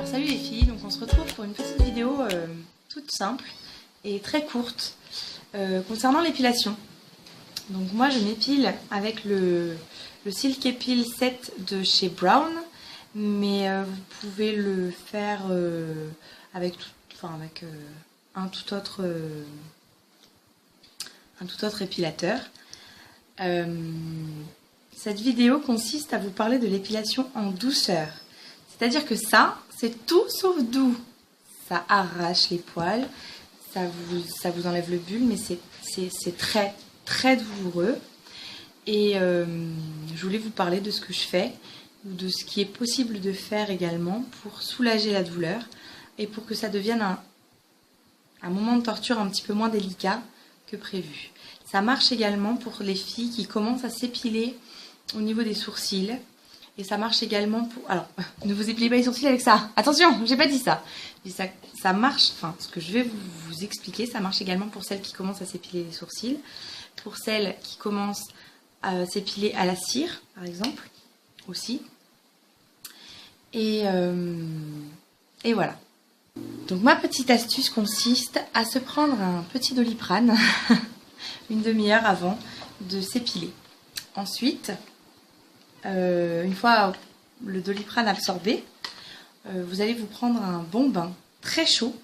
Alors salut les filles, donc on se retrouve pour une petite vidéo toute simple et très courte concernant l'épilation. Donc moi je m'épile avec le Silk Epil 7 de chez Brown, mais vous pouvez le faire avec un tout autre épilateur. Cette vidéo consiste à vous parler de l'épilation en douceur. C'est-à-dire que ça, c'est tout sauf doux. Ça arrache les poils, ça vous enlève le bulbe, mais c'est très très douloureux. Et je voulais vous parler de ce que je fais, ou de ce qui est possible de faire également pour soulager la douleur et pour que ça devienne un moment de torture un petit peu moins délicat que prévu. Ça marche également pour les filles qui commencent à s'épiler au niveau des sourcils. Et ça marche également pour... Alors, ne vous épilez pas les sourcils avec ça. Attention, j'ai pas dit ça. Ça marche, enfin, ce que je vais vous expliquer, ça marche également pour celles qui commencent à s'épiler les sourcils. Pour celles qui commencent à s'épiler à la cire, par exemple, aussi. Et voilà. Donc, ma petite astuce consiste à se prendre un petit Doliprane une demi-heure avant de s'épiler. Ensuite... une fois le Doliprane absorbé, vous allez vous prendre un bon bain très chaud.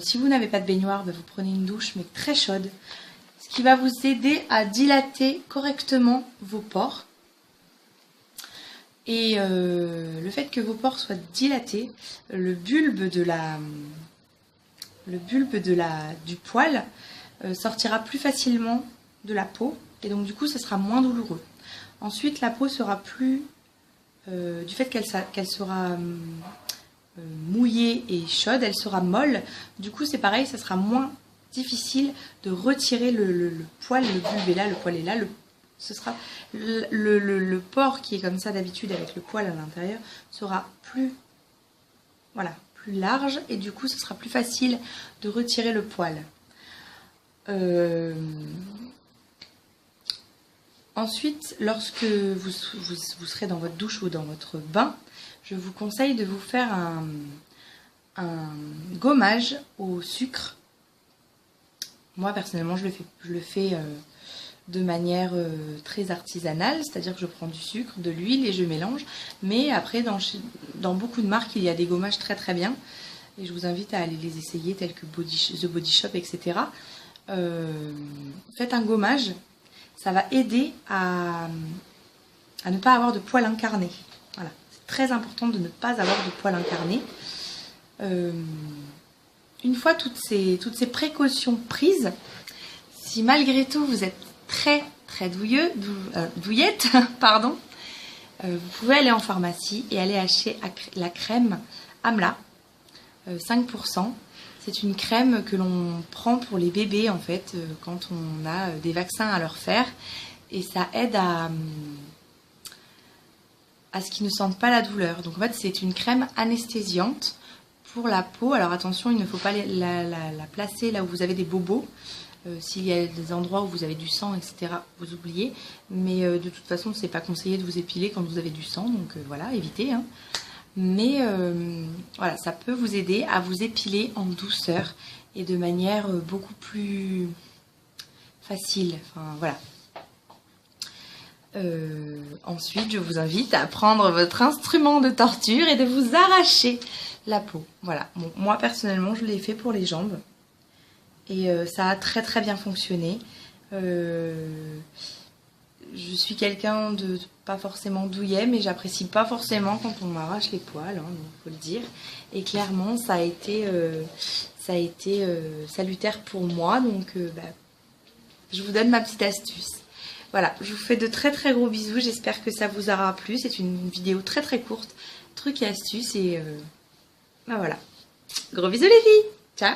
Si vous n'avez pas de baignoire, vous prenez une douche mais très chaude, ce qui va vous aider à dilater correctement vos pores. Et le fait que vos pores soient dilatés, le bulbe du poil sortira plus facilement de la peau et donc du coup ça sera moins douloureux. Ensuite, la peau sera plus, du fait qu'elle sera mouillée et chaude, elle sera molle. Du coup, c'est pareil, ça sera moins difficile de retirer le poil, le bulbe est là, le poil est là. Ce sera le pore qui est comme ça d'habitude avec le poil à l'intérieur sera plus, voilà, plus large et du coup, ce sera plus facile de retirer le poil. Ensuite, lorsque vous serez dans votre douche ou dans votre bain, je vous conseille de vous faire un gommage au sucre. Moi, personnellement, je le fais de manière très artisanale, c'est-à-dire que je prends du sucre, de l'huile et je mélange. Mais après, dans beaucoup de marques, il y a des gommages très très bien. Et je vous invite à aller les essayer, tels que The Body Shop, etc. Faites un gommage. Ça va aider à ne pas avoir de poils incarnés. Voilà, c'est très important de ne pas avoir de poils incarnés. Une fois toutes ces précautions prises, si malgré tout vous êtes très très douillette, pardon, vous pouvez aller en pharmacie et aller acheter la crème Amla 5%. C'est une crème que l'on prend pour les bébés en fait quand on a des vaccins à leur faire et ça aide à ce qu'ils ne sentent pas la douleur. Donc en fait c'est une crème anesthésiante pour la peau. Alors attention, il ne faut pas la placer là où vous avez des bobos. S'il y a des endroits où vous avez du sang, etc., vous oubliez. Mais de toute façon, c'est pas conseillé de vous épiler quand vous avez du sang, donc voilà, évitez. Hein. Mais voilà, ça peut vous aider à vous épiler en douceur et de manière beaucoup plus facile. Enfin voilà. Ensuite, je vous invite à prendre votre instrument de torture et de vous arracher la peau. Voilà. Bon, moi personnellement, je l'ai fait pour les jambes et ça a très très bien fonctionné. Je suis quelqu'un de pas forcément douillet, mais j'apprécie pas forcément quand on m'arrache les poils, hein, faut le dire. Et clairement, ça a été salutaire pour moi, donc je vous donne ma petite astuce. Voilà, je vous fais de très très gros bisous, j'espère que ça vous aura plu. C'est une vidéo très très courte, trucs et astuces, et voilà. Gros bisous les filles, ciao.